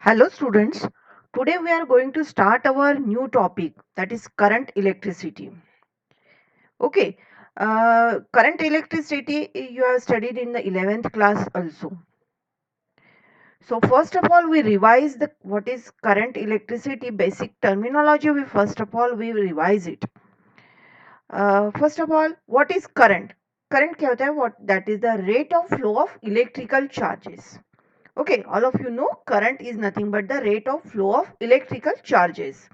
Hello students, today we are going to start our new topic, that is current electricity. Okay, current electricity you have studied in the 11th class also. So first of all we revise the what is current electricity basic terminology. We first of all we revise it. First of all, what is current? Current क्या होता है? What that is the rate of flow of electrical charges. Okay, all of you know current is nothing but the rate of flow of electrical charges.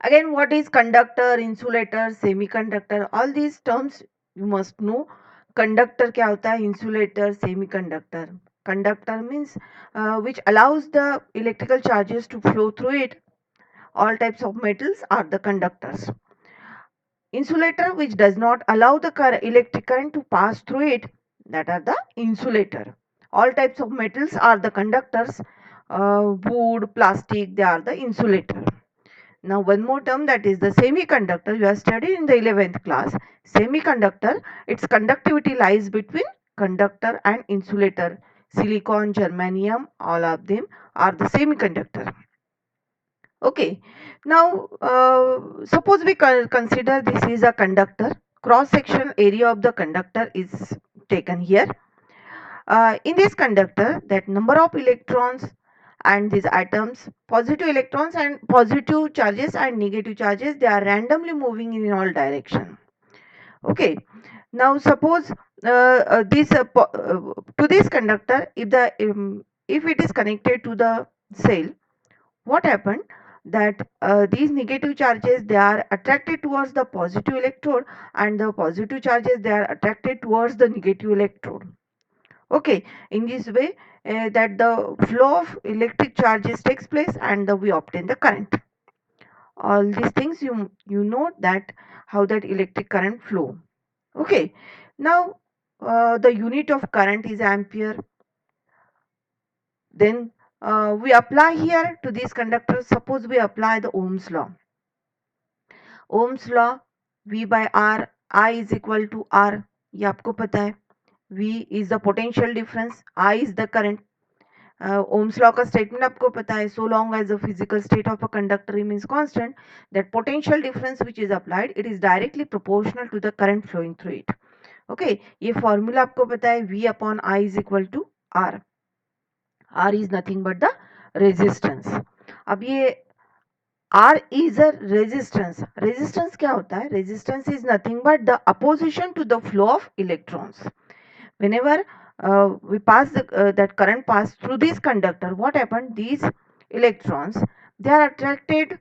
Again, what is conductor, insulator, semiconductor? All these terms you must know. Conductor क्या होता है? Insulator, semiconductor. Conductor means which allows the electrical charges to flow through it. All types of metals are the conductors. Insulator which does not allow the electric current to pass through it, that are the insulator. All types of metals are the conductors. Wood, plastic, they are the insulator. Now one more term, that is the semiconductor. You have studied in the 11th class. Semiconductor, its conductivity lies between conductor and insulator. Silicon, germanium, all of them are the semiconductor. Okay, now suppose we consider this is a conductor. Cross section area of the conductor is taken here. In this conductor, that number of electrons and these atoms, positive electrons and positive charges and negative charges, they are randomly moving in all direction. Okay, now suppose this to this conductor, if it is connected to the cell, what happened that these negative charges they are attracted towards the positive electrode, and the positive charges they are attracted towards the negative electrode. Okay, in this way that the flow of electric charges takes place, and we obtain the current. All these things you know that how that electric current flow. Okay, now the unit of current is ampere. Then we apply here to these conductors. Suppose we apply the Ohm's law. Ohm's law, V by R, I is equal to R. ये आपको पता है. V is the potential difference, I is the current. Ohm's law का statement आपको पता है. So long as the physical state of a conductor remains constant, that potential difference which is applied, it is directly proportional to the current flowing through it. Okay, ये formula आपको पता है. V upon I is equal to R. R is nothing but the resistance. अब ये R is a resistance. Resistance क्या होता है? Resistance is nothing but the opposition to the flow of electrons. Whenever we pass that current pass through this conductor, what happened? These electrons they are attracted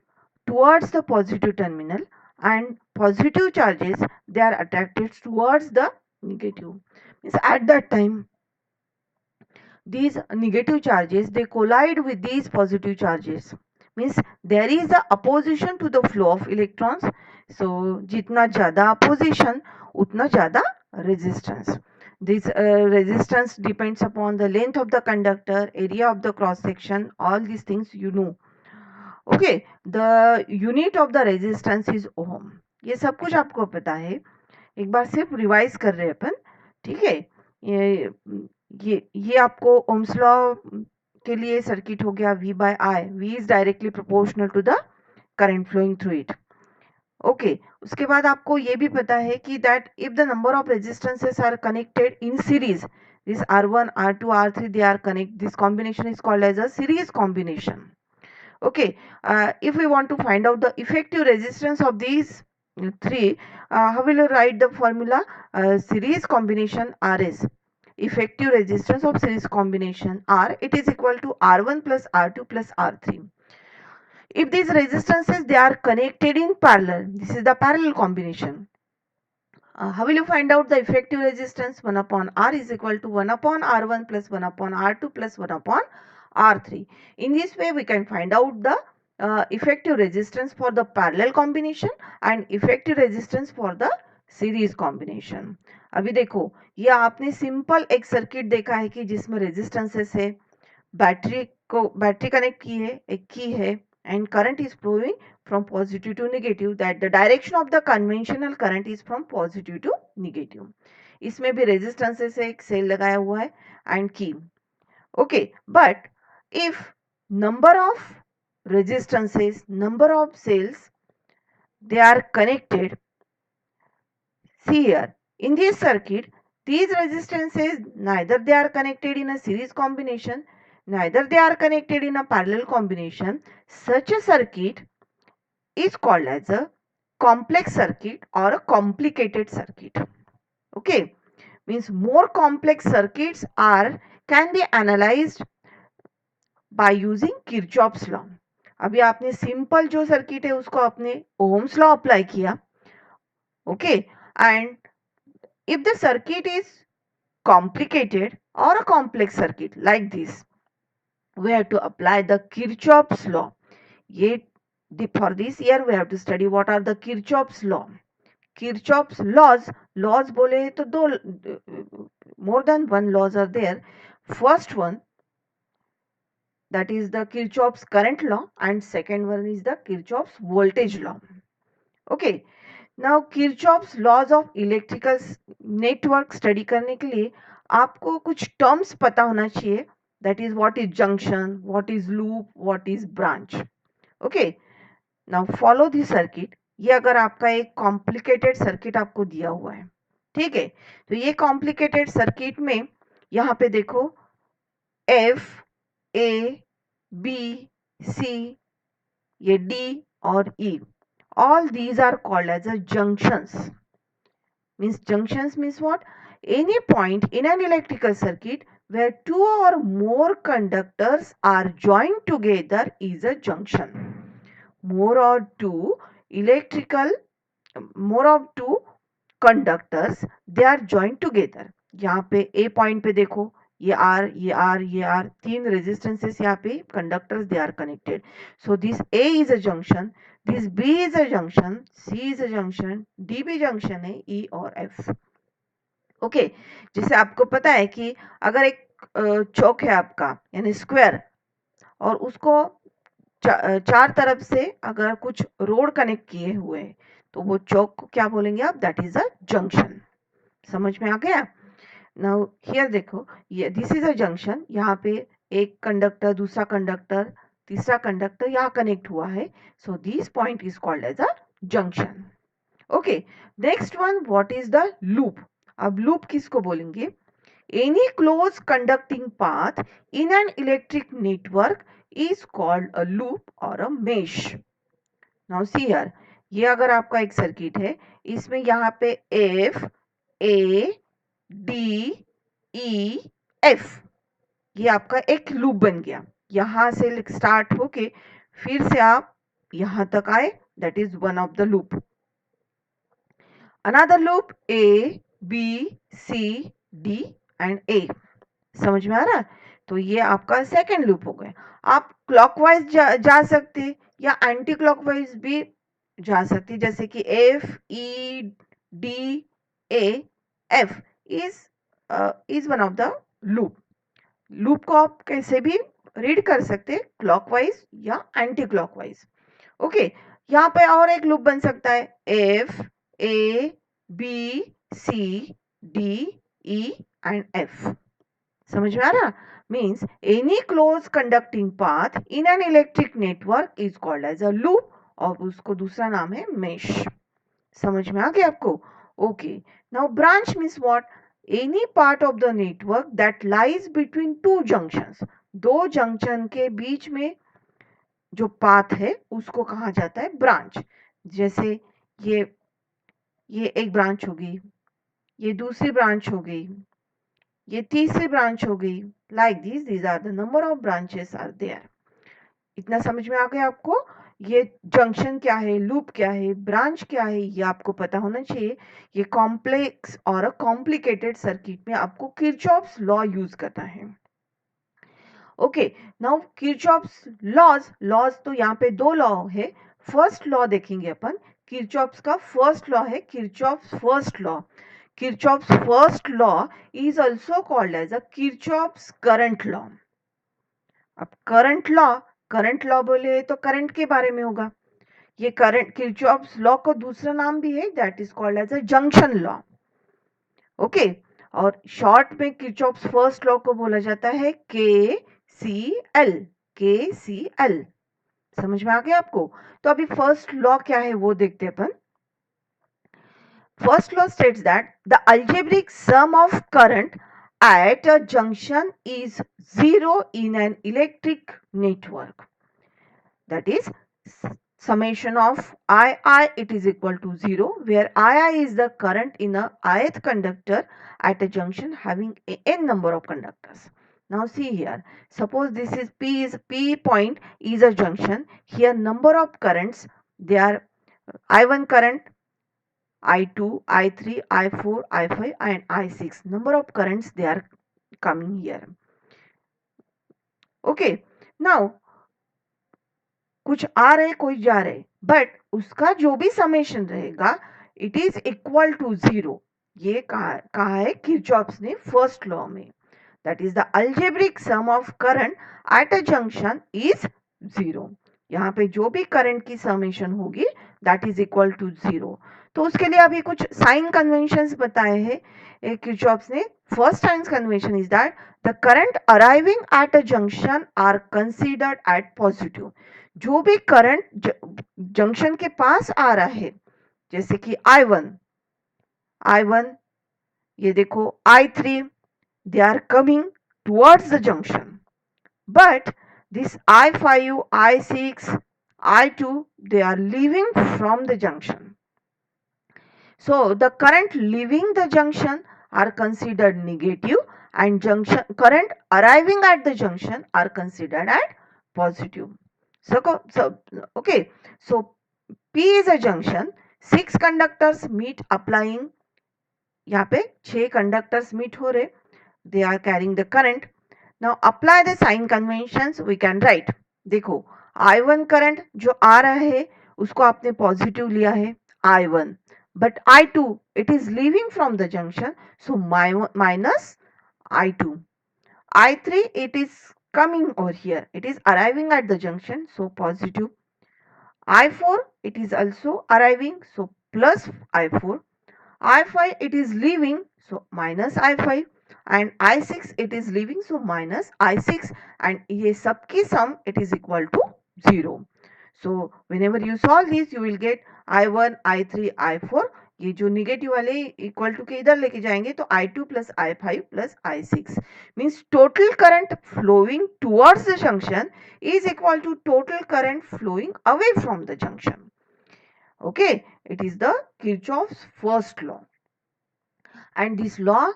towards the positive terminal, and positive charges they are attracted towards the negative. Means at that time these negative charges they collide with these positive charges, means there is a opposition to the flow of electrons. So jitna zyada opposition utna zyada resistance. This resistance depends upon the length of the conductor, area of the cross section, all these things you know. Okay, the unit of the resistance is ohm. ये सब कुछ आपको पता है. एक बार सिर्फ revise कर रहे हैं अपन. ठीक है, ये आपको ओम्स लॉ के लिए सर्किट हो गया. V by I, V is directly proportional to the current flowing through it. Okay, उसके बाद आपको ये भी पता है कि that if the number of resistances are connected in series, this R1 R2 R3 they are connect, this combination is called as a series combination. Okay, if we want to find out the effective resistance of these three, how will you write the formula? Series combination RS, effective resistance of series combination R, it is equal to R1 plus R2 plus R3. If these resistances they are connected in parallel, this is the parallel combination. How will you find out the effective resistance? 1 upon R is equal to 1 upon R1 plus 1 upon R2 plus 1 upon R3. In this way, we can find out the effective resistance for the parallel combination and effective resistance for the series combination. अभी देखो, ये आपने simple एक circuit देखा है कि जिसमें resistances है, बैटरी कनेक्ट की है, एक की है, and current is flowing from positive to negative, that the direction of the conventional current is from positive to negative. इसमें भी रेजिस्टेंसेस है, एक सेल लगाया हुआ है एंड की. Okay, but if number of resistances, number of cells, they are connected. See here, in this circuit, these resistances, neither they are connected in a series combination, neither they are connected in a parallel combination. Such a circuit is called as a complex circuit or a complicated circuit. Okay, means more complex circuits are can be analyzed by using Kirchhoff's law. अभी आपने simple जो circuit है उसको आपने Ohm's law apply किया. Okay, and if the circuit is complicated or a complex circuit like this, we have to apply the Kirchhoff's law. For this year we have to study what are the Kirchhoff's law. Kirchhoff's laws बोले तो दो, more than one laws are there. First one, that is the Kirchhoff's current law, and second one is the Kirchhoff's voltage law. Okay, now Kirchhoff's laws of electrical network study करने के लिए आपको कुछ terms पता होना चाहिए. That is what is junction, what is loop, what is branch. Okay, now follow the circuit. ये अगर आपका एक complicated circuit आपको दिया हुआ है, ठीक है, तो ये complicated circuit में यहाँ पे देखो F, A, B, C, ये D और E, all these are called as a junctions. Means junctions means what? Any point in an electrical circuit where two or more conductors are joined together is a junction. More or two electrical, more of two conductors, they are joined together. यहाँ पे A point पे देखो, ये R, ये R, ये R, तीन resistances यहाँ पे conductors they are connected. So this A is a junction, this B is a junction, C is a junction, D भी junction है, E और F. ओके, जैसे आपको पता है कि अगर एक चौक है आपका यानी स्क्वायर और उसको चार तरफ से अगर कुछ रोड कनेक्ट किए हुए हैं तो वो चौक को क्या बोलेंगे आप? That is a junction. समझ में आ गया? नाउ हियर देखो, ये दिस इज अ जंक्शन. यहाँ पे एक कंडक्टर, दूसरा कंडक्टर, तीसरा कंडक्टर यहाँ कनेक्ट हुआ है. So this point is called as a junction. Okay, next one, what is the loop? अब लूप किसको बोलेंगे? Any close conducting path in an electric network is called a loop or a mesh. Now see here, ये अगर आपका एक circuit है, इसमें यहाँ पे F, A, D, E, F, ये आपका एक लूप बन गया. यहाँ से स्टार्ट होके फिर से आप यहाँ तक आए, that is one of the loop. Another loop A, B, C, D and A. समझ में आ रहा है? तो ये आपका सेकेंड लूप हो गया. आप क्लॉकवाइज जा सकते या एंटी क्लॉकवाइज भी जा सकते, जैसे कि F, E, D, A, F is one of the loop. Loop को आप कैसे भी रीड कर सकते, क्लॉकवाइज या एंटी क्लॉकवाइज. ओके, यहाँ पे और एक लूप बन सकता है F, A, B, C, D, E and F. समझ में आ रहा? Means any close conducting path in an electric network is called as a loop और उसको दूसरा नाम है मेश. समझ में आ गया आपको? Okay, now branch means what? Any part of the network that lies between two junctions. दो जंक्शन के बीच में जो पाथ है उसको कहा जाता है ब्रांच. जैसे ये एक ब्रांच हो गई, ये दूसरी ब्रांच हो गई, ये तीसरी ब्रांच हो गई. Like this, these are the number of branches are there. इतना समझ में आ गया आपको? ये जंक्शन क्या है, लूप क्या है, ब्रांच क्या है, ये आपको पता होना चाहिए. ये कॉम्प्लेक्स और कॉम्प्लिकेटेड सर्किट में आपको किरचॉफ्स लॉ यूज करना है. ओके, नाउ किरचॉफ्स लॉज तो यहाँ पे दो लॉ है. फर्स्ट लॉ देखेंगे अपन. किरचॉफ्स का फर्स्ट लॉ है Kirchhoff's first law. Kirchhoff's first law is also called as a Kirchhoff's current law. अब करंट लॉ बोले तो करंट के बारे में होगा. ये करंट किरचॉफ्स लॉ का दूसरा नाम भी है, that is called as a junction law. Okay, और शॉर्ट में किरचॉफ्स फर्स्ट लॉ को बोला जाता है KCl, KCl। समझ में आ गया आपको? तो अभी फर्स्ट लॉ क्या है वो देखते हैं अपन। First law states that the algebraic sum of current at a junction is zero in an electric network. That is summation of II it is equal to 0, where II is the current in a ith conductor at a junction having n number of conductors. Now see here, suppose this is P point is a junction. Here number of currents, they are I1 current, I2, I3, I4, I5 and I6. Number of currents they are coming here. Okay. Now कुछ आ रहे कोई जा रहे, but उसका जो भी summation रहेगा it is equal to 0। ये कहा है किरचॉफ्स ने फर्स्ट लॉ में। That is the algebraic sum of current at a junction is 0। यहाँ पे जो भी करंट की समेशन होगी दैट इज इक्वल टू 0। तो उसके लिए अभी कुछ साइन कन्वेंशंस बताए हैं किरचॉफ्स ने। First sign convention is that the current arriving at a junction are considered at positive. जो भी करंट जंक्शन के पास आ रहा है, जैसे कि I1, ये देखो I3, they are coming towards the junction, but this I5, I6, I2, they are leaving from the junction. So the current leaving the junction are considered negative and junction current arriving at the junction are considered at positive. So okay, so P is a junction, 6 conductors meet applying, यहाँ पे 6 conductors meet हो रहे, they are carrying the current. Now apply the sign conventions, we can write. देखो I1 current जो आ रहा है उसको आपने पॉजिटिव लिया है I1, but I2 it is leaving from the junction, so minus I2. I3 it is coming over here, it is arriving at the junction, so positive. I4 it is also arriving, so plus I4. I5 it is leaving, so minus I5 and I6 it is leaving, so minus I6 and ये सब की sum it is equal to 0. So whenever you solve this you will get I1, I3, I4, ये जो negative वाले equal to के इधर लेके जाएंगे तो I2 plus I5 plus I6 means total current flowing towards the junction is equal to total current flowing away from the junction. Okay, it is the Kirchhoff's first law, and this law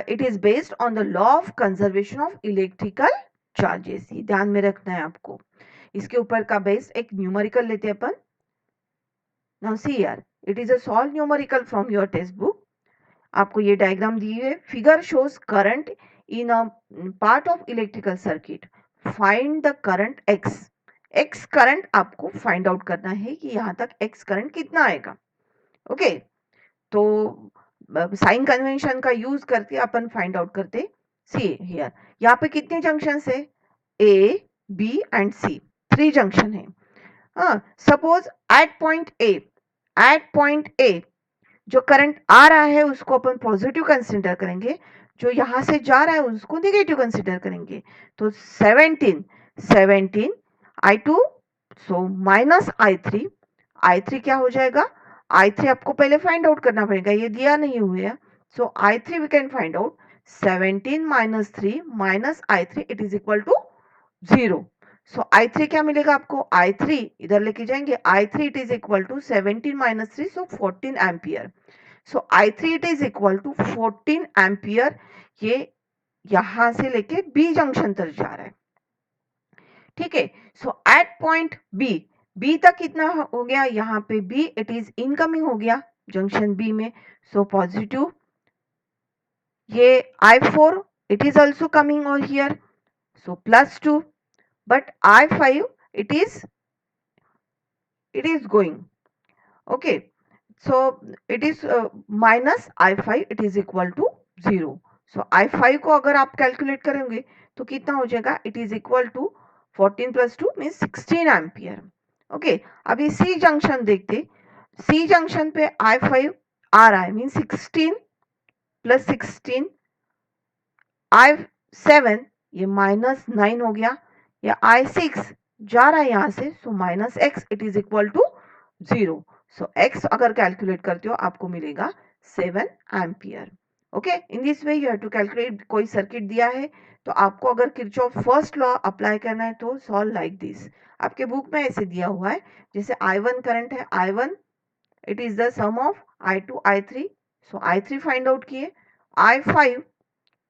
it is based on the law of conservation of electrical charges. ये ध्यान में रखना है आपको। इसके ऊपर का base एक न्यूमेरिकल लेते हैं अपन। Now see here, it is a solved numerical from your textbook. आपको ये डायग्राम दी है। Figure shows current in a part of electrical circuit, find the current x current आपको फाइंड आउट करना है कि यहाँ तक एक्स करंट कितना आएगा। ओके, तो साइन कन्वेंशन का यूज करके अपन फाइंड आउट करते। सी हियर, यहाँ पे कितने जंक्शन है, A B and C, 3 junction है। सपोज एट पॉइंट ए जो करंट आ रहा है उसको अपन पॉजिटिव कंसीडर करेंगे, जो यहां से जा रहा है उसको नेगेटिव कंसीडर करेंगे। तो 17 I2, सो माइनस I3 क्या हो जाएगा, I3 आपको पहले फाइंड आउट करना पड़ेगा, ये दिया नहीं हुआ है। So I3 we can find out 17 minus 3 minus I3 it is equal to 0। So I3 क्या मिलेगा आपको, I3 इधर लेके जाएंगे, I3 it is equal to 17 minus 3, so 14 ampere. So I3 it is equal to 14 ampere. ये यहां से लेके बी जंक्शन तक जा रहा है। ठीक है, सो एट पॉइंट बी तक कितना हो गया, यहाँ पे बी इट इज इनकमिंग हो गया जंक्शन बी में, सो पॉजिटिव। ये I4 it is also coming over here, so +2, but I5 it is going. Okay, so it is minus I5 it is equal to 0. so I5 को अगर आप calculate करेंगे तो कितना हो जाएगा, it is equal to 14 plus 2 means 16 ampere. Okay, अभी C junction देखते। सी जंक्शन पे I5 आ रहा है, मीन 16 plus 16 I7 ये -9 हो गया, या I6 जा रहा है यहाँ से, so -x it is equal to 0। So x अगर कैलकुलेट करते हो आपको मिलेगा 7 ampere. Okay, in this way you have to calculate. कोई सर्किट दिया है तो आपको अगर किरचॉफ फर्स्ट लॉ अप्लाई करना है तो सॉल्व लाइक दिस। आपके बुक में ऐसे दिया हुआ है, जैसे I1 करंट है, I1 it is the sum of I2 I3, so I3 find out किए, I5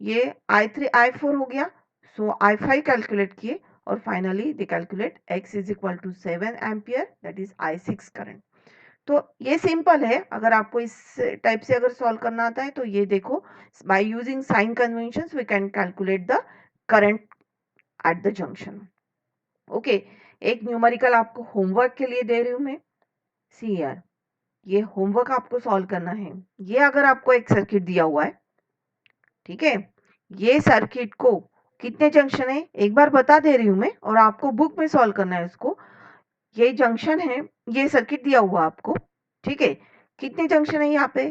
ये I3 I4 हो गया, सो I5 कैलकुलेट किए, और finally the calculate x is equal to 7 ampere, that is I6 current. तो ये simple है, अगर आपको इस टाइप से अगर सॉल्व करना आता है तो ये देखो, by using sign conventions we can calculate the current at the junction. Okay, एक न्यूमेरिकल आपको होमवर्क के लिए दे रही हूं मैं। सी यार, ये होमवर्क आपको सॉल्व करना है। ये अगर आपको एक सर्किट दिया हुआ है, ठीक है, ये सर्किट को कितने जंक्शन है एक बार बता दे रही हूं मैं, और आपको बुक में सॉल्व करना है उसको। ये जंक्शन है, ये सर्किट दिया हुआ आपको, ठीक है, कितने जंक्शन है यहाँ पे,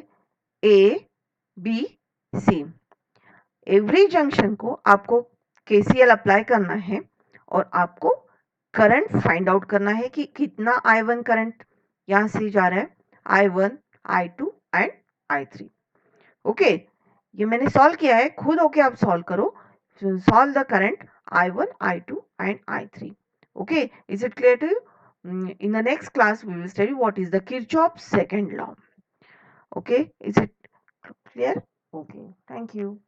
A B C. Every junction को आपको केसीएल अप्लाई करना है, और आपको करंट फाइंड आउट करना है कि कितना I1 करंट यहाँ से जा रहा है, I1 I2 and I3। Okay, ये मैंने सॉल्व किया है, खुद होके आप सॉल्व करो। Solve the current I1 I2 and I3। okay, is it clear to you? In the next class we will study what is the Kirchhoff's second law. Okay, is it clear? Okay, thank you.